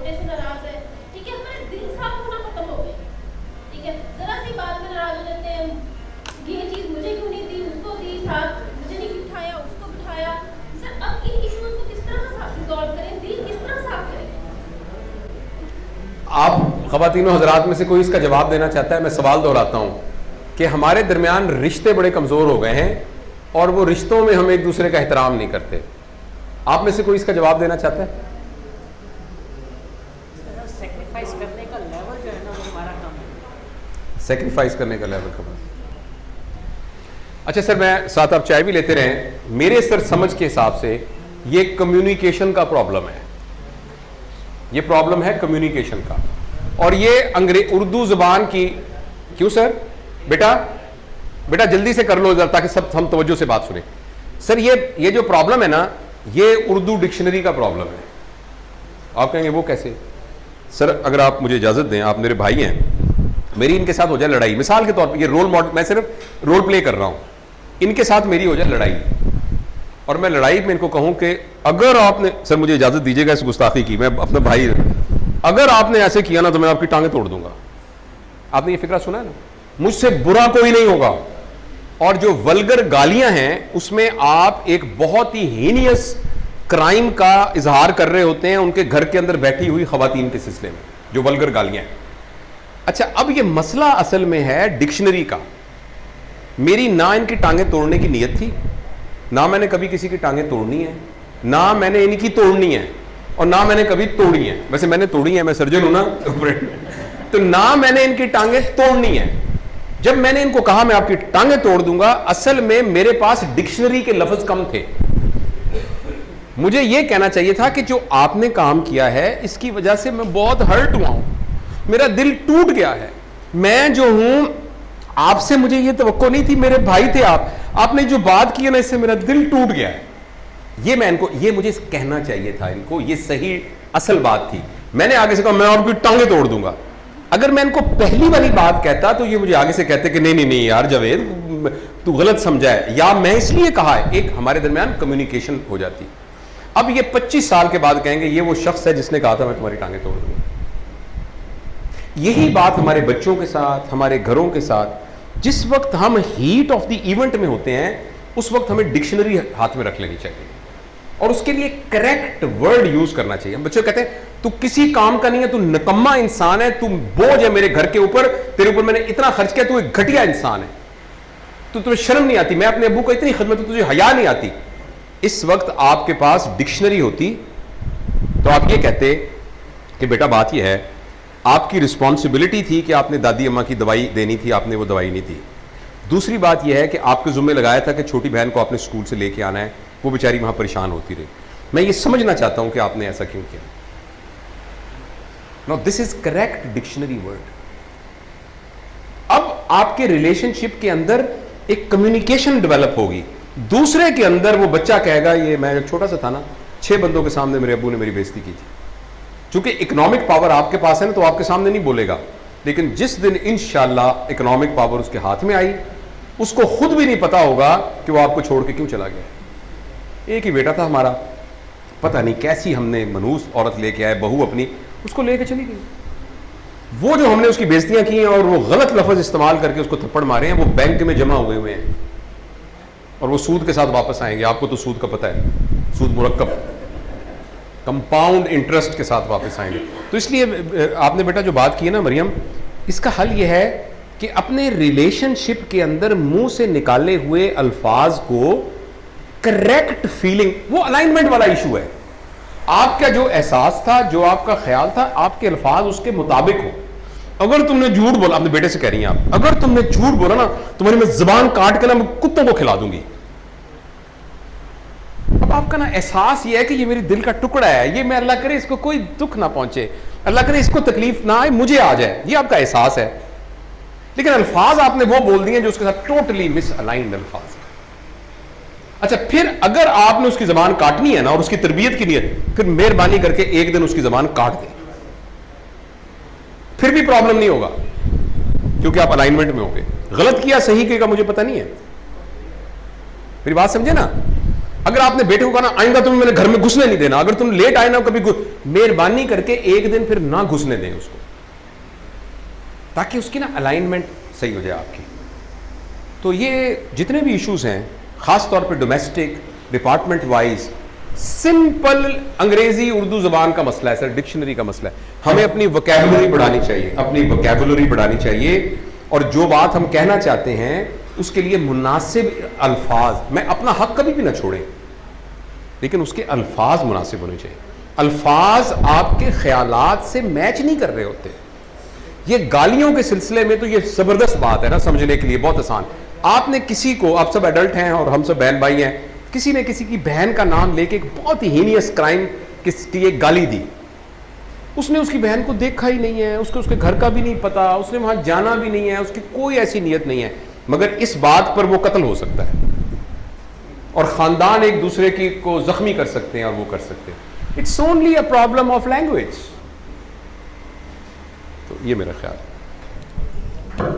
بیٹے سے ناراض ہے, ٹھیک ہے, ہمارے دل صاف ہونا ختم ہو گئے, ٹھیک ہے, ذرا سی بات میں ناراض ہو جاتے ہیں, یہ چیز مجھے کیوں نہیں دی, اس کو دی, ساتھ مجھے نہیں بٹھایا, اس کو بٹھایا. سر اب ان ایشوز کو کس طرح ریزالو کریں, دل کس طرح صاف کریں؟ آپ خواتین و حضرات میں سے کوئی اس کا جواب دینا چاہتا ہے؟ میں سوال دہراتا ہوں کہ ہمارے درمیان رشتے بڑے کمزور ہو گئے ہیں اور وہ رشتوں میں ہم ایک دوسرے کا احترام نہیں کرتے. آپ میں سے کوئی اس کا جواب دینا چاہتا ہے؟ سیکریفائس کرنے کا لیول جو ہے نا وہ ہمارا کم ہے. سیکریفائس کرنے کا لیول کم ہے. اچھا سر, میں ساتھ آپ چائے بھی لیتے رہیں. میرے سر سمجھ کے حساب سے یہ کمیونیکیشن کا پرابلم ہے, یہ پرابلم ہے کمیونیکیشن کا. اور یہ اردو زبان کی, کیوں سر بیٹا جلدی سے کر لو تاکہ سب ہم توجہ سے بات سنیں. سر یہ جو پرابلم ہے نا, یہ اردو ڈکشنری کا پرابلم ہے. آپ کہیں گے وہ کیسے؟ سر اگر آپ مجھے اجازت دیں, آپ میرے بھائی ہیں, میری ان کے ساتھ ہو جائے لڑائی, مثال کے طور پہ یہ رول ماڈل, میں صرف رول پلے کر رہا ہوں, ان کے ساتھ میری ہو جائے لڑائی اور میں لڑائی میں ان کو کہوں کہ اگر آپ نے, سر مجھے اجازت دیجیے گا اس گستاخی کی, میں اپنا بھائی, اگر آپ نے ایسے کیا نا تو میں آپ کی ٹانگیں توڑ دوں گا. آپ نے یہ فکرہ سنا ہے نا, مجھ سے برا کوئی نہیں ہوگا. اور جو ولگر گالیاں ہیں اس میں آپ ایک بہت ہی ہینیس کرائم کا اظہار کر رہے ہوتے ہیں ان کے گھر کے اندر بیٹھی ہوئی خواتین کے سلسلے میں, جو ولگر گالیاں ہیں. اچھا اب یہ مسئلہ اصل میں ہے ڈکشنری کا. میری نہ ان کی ٹانگیں توڑنے کی نیت تھی, نہ میں نے کبھی کسی کی ٹانگیں توڑنی ہے, نہ میں نے ان کی توڑنی ہے, اور نہ میں نے کبھی توڑی ہے. ویسے میں نے توڑی ہے, میں سرجن ہوں نا, تو نہ میں نے ان کی ٹانگیں توڑنی ہے. جب میں نے ان کو کہا میں آپ کی ٹانگیں توڑ دوں گا, اصل میں میرے پاس ڈکشنری کے لفظ کم تھے. مجھے یہ کہنا چاہیے تھا کہ جو آپ نے کام کیا ہے اس کی وجہ سے میں بہت ہرٹ ہوا ہوں, میرا دل ٹوٹ گیا ہے. میں جو ہوں آپ سے مجھے یہ توقع نہیں تھی, میرے بھائی تھے آپ نے جو بات کی ہے نا اس سے میرا دل ٹوٹ گیا ہے. یہ میں ان کو, یہ مجھے کہنا چاہیے تھا ان کو, یہ صحیح اصل بات تھی. میں نے آگے سے کہا میں آپ کی ٹانگیں توڑ دوں گا. اگر میں ان کو پہلی والی بات کہتا تو یہ مجھے آگے سے کہتے کہ نہیں یار جاوید تو غلط سمجھا ہے, یا میں اس لیے کہا ہے, ایک ہمارے درمیان کمیونیکیشن ہو جاتی. اب یہ 25 سال کے بعد کہیں گے یہ وہ شخص ہے جس نے کہا تھا میں تمہاری ٹانگیں توڑ دوں گا. یہی بات ہمارے بچوں کے ساتھ, ہمارے گھروں کے ساتھ, جس وقت ہم ہیٹ آف دی ایونٹ میں ہوتے ہیں اس وقت ہمیں ڈکشنری ہاتھ میں رکھ لینی چاہیے اور اس کے لیے کریکٹ ورڈ یوز کرنا چاہیے. ہم بچے کہتے ہیں تو کسی کام کا نہیں ہے, تو نکما انسان ہے, تو بوجھ ہے میرے گھر کے اوپر, تیرے اوپر میں نے اتنا خرچ کیا, تو ایک گھٹیا انسان ہے, تو تمہیں شرم نہیں آتی, میں اپنے ابو کو اتنی خدمت, تجھے حیا نہیں آتی. اس وقت آپ کے پاس ڈکشنری ہوتی تو آپ یہ کہتے کہ بیٹا بات یہ ہے, آپ کی رسپانسبلٹی تھی کہ آپ نے دادی اماں کی دوائی دینی تھی, آپ نے وہ دوائی نہیں دی. دوسری بات یہ ہے کہ آپ کے ذمہ لگایا تھا کہ چھوٹی بہن کو آپ نے اسکول سے لے کے آنا ہے, وہ بیچاری وہاں پریشان ہوتی رہی. میں یہ سمجھنا چاہتا ہوں کہ آپ نے ایسا کیوں کیا. Now this is correct dictionary word. اب آپ کے ریلیشن شپ کے اندر ایک کمیونیکیشن ڈیولپ ہوگی. دوسرے کے اندر وہ بچہ کہے گا, یہ میں چھوٹا سا تھا نا, 6 بندوں کے سامنے میرے ابو نے میری بےزتی کی تھی. چونکہ اکنامک پاور آپ کے پاس ہے نا تو آپ کے سامنے نہیں بولے گا, لیکن جس دن انشاءاللہ اکنامک پاور اس کے ہاتھ میں آئی, اس کو خود بھی نہیں پتا ہوگا کہ وہ آپ کو چھوڑ کے کیوں چلا گیا. ایک ہی بیٹا تھا ہمارا, پتہ نہیں کیسی ہم نے منوس عورت لے کے آئے, بہو اپنی, اس کو لے کے چلی گئی. وہ جو ہم نے اس کی بےزتیاں کی ہیں اور وہ غلط لفظ استعمال کر کے اس کو تھپڑ مارے ہیں, وہ بینک میں جمع ہوئے ہیں اور وہ سود کے ساتھ واپس آئیں گے. آپ کو تو سود کا پتہ ہے, سود مرکب کمپاؤنڈ انٹرسٹ کے ساتھ واپس آئیں گے. تو اس لیے آپ نے بیٹا جو بات کی ہے نا مریم, اس کا حل یہ ہے کہ اپنے ریلیشن شپ کے اندر منہ سے نکالے ہوئے الفاظ کو کریکٹ فیلنگ, وہ الائنمنٹ والا ایشو ہے. آپ کا جو احساس تھا, جو آپ کا خیال تھا, آپ کے الفاظ اس کے مطابق ہو. اگر تم نے جھوٹ بولا, اپنے بیٹے سے کہہ رہی ہیں آپ, اگر تم نے جھوٹ بولا نا تمہاری میں زبان کاٹ کے نا میں کتوں کو کھلا دوں گی. اب آپ کا نا احساس یہ ہے کہ یہ میری دل کا ٹکڑا ہے, یہ میں اللہ کرے اس کو کوئی دکھ نہ پہنچے, اللہ کرے اس کو تکلیف نہ آئے, مجھے آ جائے, یہ آپ کا احساس ہے. لیکن الفاظ آپ نے وہ بول دیے جو اس کے ساتھ ٹوٹلی مس الائنڈ الفاظ. اچھا پھر اگر آپ نے اس کی زبان کاٹنی ہے نا اور اس کی تربیت کی نیت, پھر مہربانی کر کے ایک دن اس کی زبان کاٹ دیں, پھر بھی پرابلم نہیں ہوگا کیونکہ آپ الائنمنٹ میں ہوں گے. غلط کیا صحیح کیا مجھے پتہ نہیں ہے, میری بات سمجھے نا. اگر آپ نے بیٹے کو کہا نا آئندہ تمہیں میں نے گھر میں گھسنے نہیں دینا, اگر تم لیٹ آئے نا کبھی مہربانی کر کے ایک دن پھر نہ گھسنے دیں اس کو, تاکہ اس کی نا الائنمنٹ صحیح ہو جائے آپ کی. تو یہ جتنے بھی ایشوز ہیں خاص طور پہ ڈومیسٹک ڈپارٹمنٹ وائز, سمپل انگریزی اردو زبان کا مسئلہ ہے سر, ڈکشنری کا مسئلہ ہے. ہمیں اپنی وکیبلری بڑھانی چاہیے, اپنی وکیبلری بڑھانی چاہیے, اور جو بات ہم کہنا چاہتے ہیں اس کے لیے مناسب الفاظ, میں اپنا حق کبھی بھی نہ چھوڑیں, لیکن اس کے الفاظ مناسب ہونے چاہیے. الفاظ آپ کے خیالات سے میچ نہیں کر رہے ہوتے. یہ گالیوں کے سلسلے میں تو یہ زبردست بات ہے نا, سمجھنے کے لیے بہت آسان. آپ نے کسی کو, آپ سب ایڈلٹ ہیں اور ہم سب بہن بھائی ہیں, کسی نے کسی کی بہن کا نام لے کے ایک بہت ہی ہینیس کرائم کی ایک گالی دی. اس نے اس کی بہن کو دیکھا ہی نہیں ہے, اس کو اس کے گھر کا بھی نہیں پتا, اس نے وہاں جانا بھی نہیں ہے, اس کی کوئی ایسی نیت نہیں ہے, مگر اس بات پر وہ قتل ہو سکتا ہے اور خاندان ایک دوسرے کی کو زخمی کر سکتے ہیں اور وہ کر سکتے ہیں. It's only a problem of language. تو یہ میرا خیال ہے.